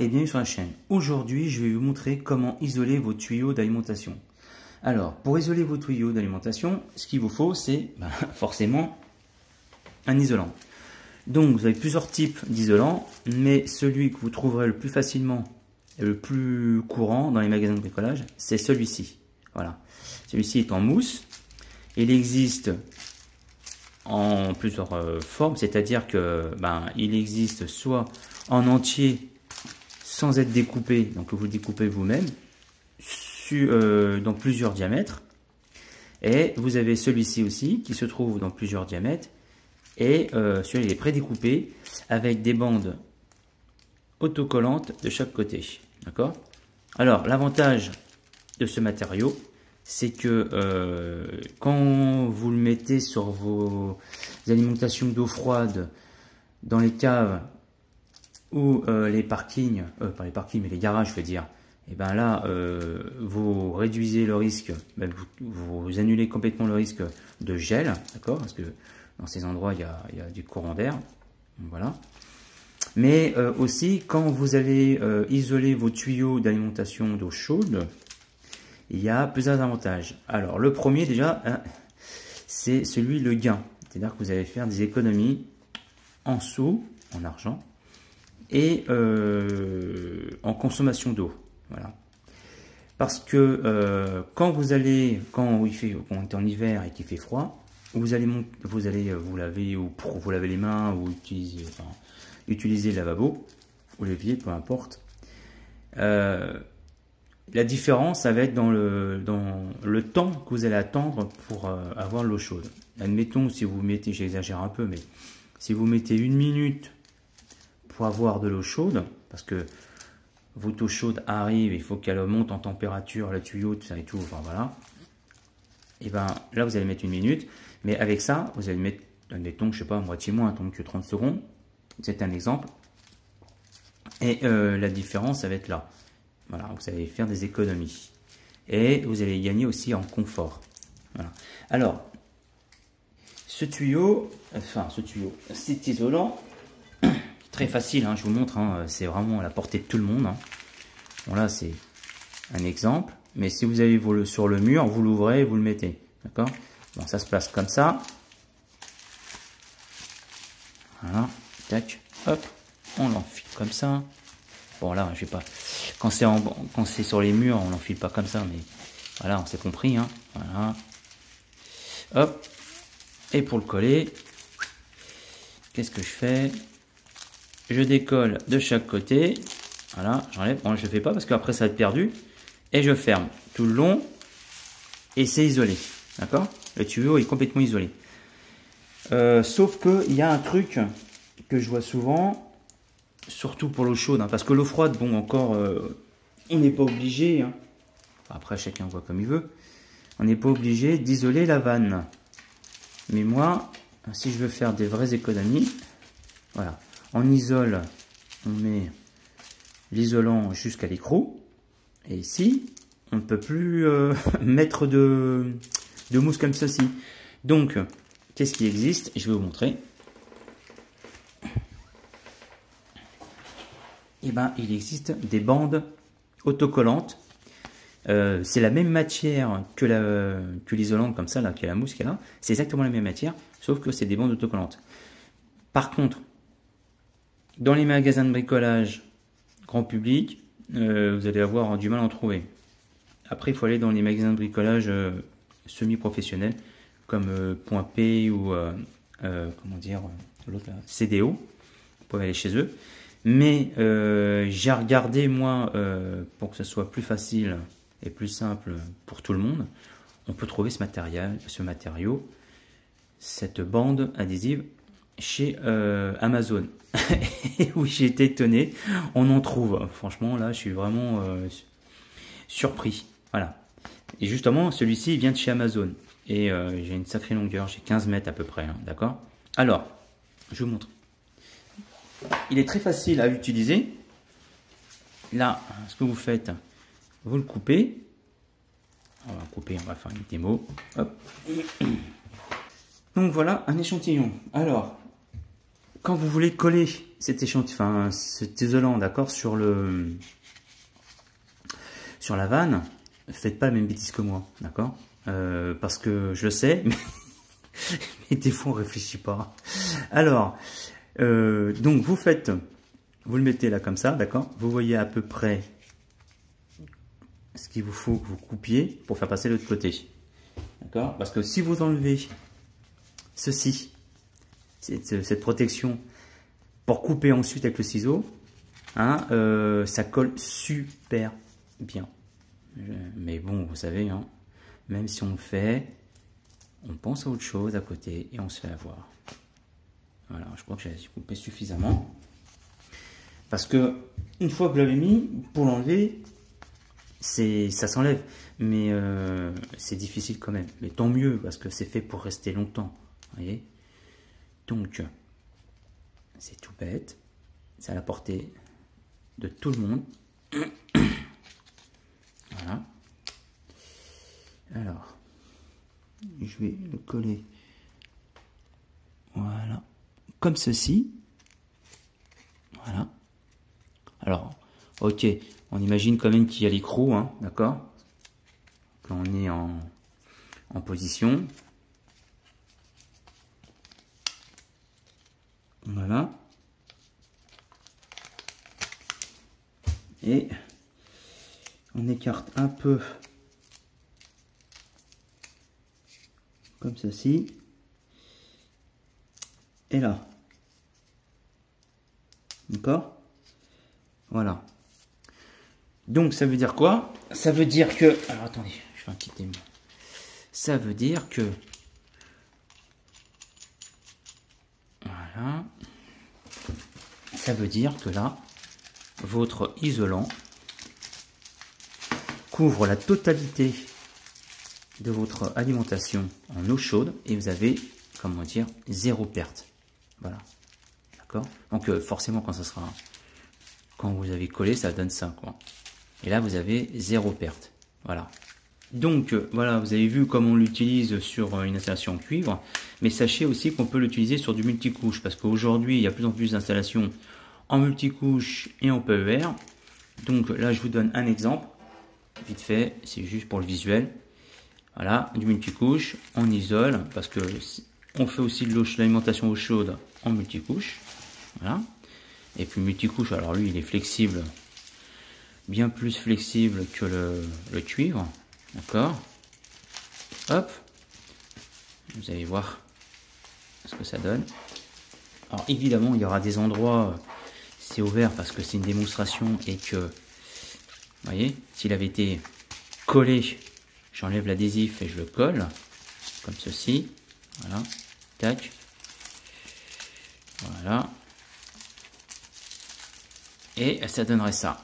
et bienvenue sur la chaîne. Aujourd'hui, je vais vous montrer comment isoler vos tuyaux d'alimentation. Alors, pour isoler vos tuyaux d'alimentation, ce qu'il vous faut, c'est forcément un isolant. Donc, vous avez plusieurs types d'isolants, mais celui que vous trouverez le plus facilement et le plus courant dans les magasins de bricolage, c'est celui-ci. Voilà. Celui-ci est en mousse. Il existe en plusieurs formes, c'est-à-dire que il existe soit en entier sans être découpé, donc vous le découpez vous-même, dans plusieurs diamètres, et vous avez celui-ci aussi qui se trouve dans plusieurs diamètres, et celui-là il est prédécoupé avec des bandes autocollantes de chaque côté. D'accord? Alors l'avantage de ce matériau, c'est que quand vous le mettez sur vos alimentations d'eau froide dans les caves ou les parkings, pas les parkings mais les garages je veux dire, et ben là vous réduisez le risque, vous annulez complètement le risque de gel, d'accord, parce que dans ces endroits il y a du courant d'air, voilà. Mais aussi quand vous allez isoler vos tuyaux d'alimentation d'eau chaude, il y a plusieurs avantages. Alors le premier déjà, c'est celui le gain, c'est-à-dire que vous allez faire des économies en sous, en argent, et en consommation d'eau. Voilà. Parce que quand on est en hiver et qu'il fait froid, vous allez vous laver ou vous laver les mains ou utiliser le lavabo ou l'évier, peu importe. La différence, ça va être dans le temps que vous allez attendre pour avoir l'eau chaude. Admettons, si vous mettez, j'exagère un peu, mais si vous mettez 1 minute pour avoir de l'eau chaude, parce que votre eau chaude arrive, il faut qu'elle monte en température, le tuyau, tout ça et tout, enfin voilà. Et ben là, vous allez mettre 1 minute, mais avec ça, vous allez mettre, admettons, je sais pas, moitié moins, donc que 30 secondes. C'est un exemple. Et la différence, ça va être là. Voilà, vous allez faire des économies. Et vous allez gagner aussi en confort. Voilà. Alors, cet isolant, très facile, hein, je vous montre, hein, c'est vraiment à la portée de tout le monde. Hein. Bon là, c'est un exemple. Mais si vous avez sur le mur, vous l'ouvrez et vous le mettez. D'accord? Bon, ça se place comme ça. Voilà, tac, hop, on l'enfile comme ça. Bon là, je vais pas. Quand c'est sur les murs, on l'enfile pas comme ça, mais voilà, on s'est compris, hein. Voilà. Hop. Et pour le coller, qu'est-ce que je fais? Je décolle de chaque côté. Voilà, j'enlève. Bon, je ne fais pas parce qu'après ça va être perdu. Et je ferme tout le long. Et c'est isolé. D'accord? Le tuyau est complètement isolé. Sauf qu'il y a un truc que je vois souvent. Surtout pour l'eau chaude, hein, parce que l'eau froide, bon, encore, on n'est pas obligé, hein. Après chacun voit comme il veut, on n'est pas obligé d'isoler la vanne. Mais moi, si je veux faire des vraies économies, voilà, on isole, on met l'isolant jusqu'à l'écrou, et ici, on ne peut plus mettre de mousse comme ceci. Donc, qu'est-ce qui existe? Je vais vous montrer. Eh ben, il existe des bandes autocollantes. C'est la même matière que l'isolant comme ça, là, qui est la mousse qui est là. C'est exactement la même matière, sauf que c'est des bandes autocollantes. Par contre, dans les magasins de bricolage grand public, vous allez avoir du mal à en trouver. Après, il faut aller dans les magasins de bricolage semi-professionnels, comme Point P ou comment dire, l'autre là, CDO. Vous pouvez aller chez eux. Mais j'ai regardé moi pour que ce soit plus facile et plus simple pour tout le monde. On peut trouver ce matériau, cette bande adhésive chez Amazon. Et oui, j'ai été étonné, on en trouve. Franchement, là, je suis vraiment surpris. Voilà. Et justement, celui-ci vient de chez Amazon. Et j'ai une sacrée longueur, j'ai 15 mètres à peu près. Hein, d'accord? Alors, je vous montre. Il est très facile à utiliser. Là, ce que vous faites, vous le coupez. On va couper, on va faire une démo. Hop. Donc voilà un échantillon. Alors, quand vous voulez coller cet cet isolant, d'accord, sur la vanne, faites pas la même bêtise que moi, d'accord, parce que je le sais, mais des fois on réfléchit pas. Alors, donc vous le mettez là comme ça, d'accord, vous voyez à peu près ce qu'il vous faut que vous coupiez pour faire passer l'autre côté, d'accord, parce que si vous enlevez ceci, cette protection, pour couper ensuite avec le ciseau, hein, ça colle super bien. Mais bon, vous savez, hein, même si on le fait, on pense à autre chose à côté et on se fait avoir. Voilà, je crois que j'ai coupé suffisamment. Parce que une fois que vous l'avez mis, pour l'enlever, ça s'enlève. Mais c'est difficile quand même. Mais tant mieux, parce que c'est fait pour rester longtemps. Vous voyez? Donc, c'est tout bête. C'est à la portée de tout le monde. Voilà. Alors, je vais le coller. Voilà. Comme ceci. Voilà. Alors, ok. On imagine quand même qu'il y a l'écrou, hein, d'accord? Quand on est en position. Voilà. Et on écarte un peu comme ceci. Et là. D'accord? Voilà. Donc ça veut dire quoi? Ça veut dire que... Alors attendez, je fais un petit émoi. Ça veut dire que... Voilà. Ça veut dire que là, votre isolant couvre la totalité de votre alimentation en eau chaude et vous avez, comment dire, zéro perte. Voilà. D'accord? Donc forcément quand vous avez collé, ça donne ça, quoi. Et là, vous avez zéro perte. Voilà. Donc voilà, vous avez vu comment on l'utilise sur une installation en cuivre, mais sachez aussi qu'on peut l'utiliser sur du multicouche, parce qu'aujourd'hui, il y a de plus en plus d'installations en multicouche et en PER. Donc là, je vous donne un exemple, vite fait, c'est juste pour le visuel. Voilà, du multicouche, on isole, parce que on fait aussi de l'alimentation eau chaude en multicouche. Voilà. Et puis multicouche, alors lui, il est flexible, bien plus flexible que le cuivre. D'accord. Hop. Vous allez voir ce que ça donne. Alors évidemment, il y aura des endroits, c'est ouvert parce que c'est une démonstration et que, vous voyez, s'il avait été collé, j'enlève l'adhésif et je le colle, comme ceci. Voilà. Tac. Voilà. Et ça donnerait ça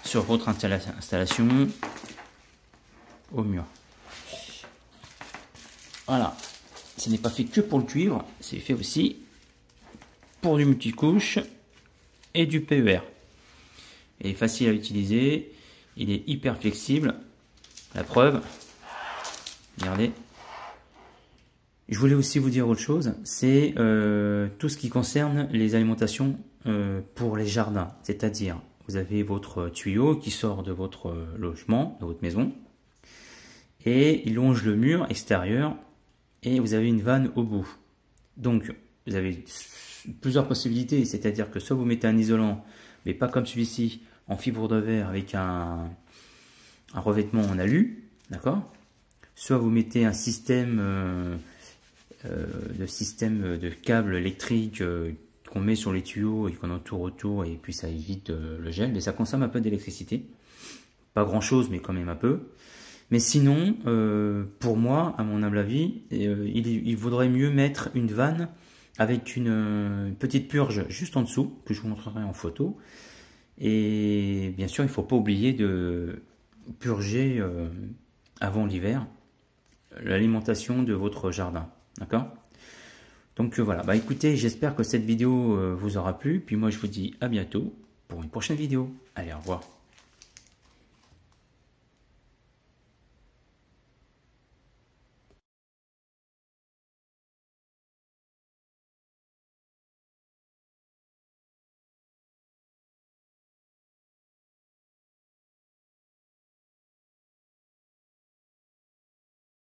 sur votre installation au mur. Voilà. Ce n'est pas fait que pour le cuivre, c'est fait aussi pour du multicouche et du PER. Il est facile à utiliser, il est hyper flexible. La preuve, regardez. Je voulais aussi vous dire autre chose, c'est tout ce qui concerne les alimentations pour les jardins. C'est-à-dire, vous avez votre tuyau qui sort de votre logement, de votre maison, et il longe le mur extérieur, et vous avez une vanne au bout. Donc, vous avez plusieurs possibilités, c'est-à-dire que soit vous mettez un isolant, mais pas comme celui-ci, en fibre de verre avec un revêtement en alu, d'accord? Soit vous mettez un système de câbles électriques qu'on met sur les tuyaux et qu'on entoure autour, et puis ça évite le gel, mais ça consomme un peu d'électricité. Pas grand-chose, mais quand même un peu. Mais sinon, pour moi, à mon humble avis, il vaudrait mieux mettre une vanne avec une petite purge juste en dessous, que je vous montrerai en photo. Et bien sûr, il ne faut pas oublier de purger avant l'hiver l'alimentation de votre jardin. D'accord? Donc voilà, bah écoutez, j'espère que cette vidéo vous aura plu. Puis moi, je vous dis à bientôt pour une prochaine vidéo. Allez, au revoir.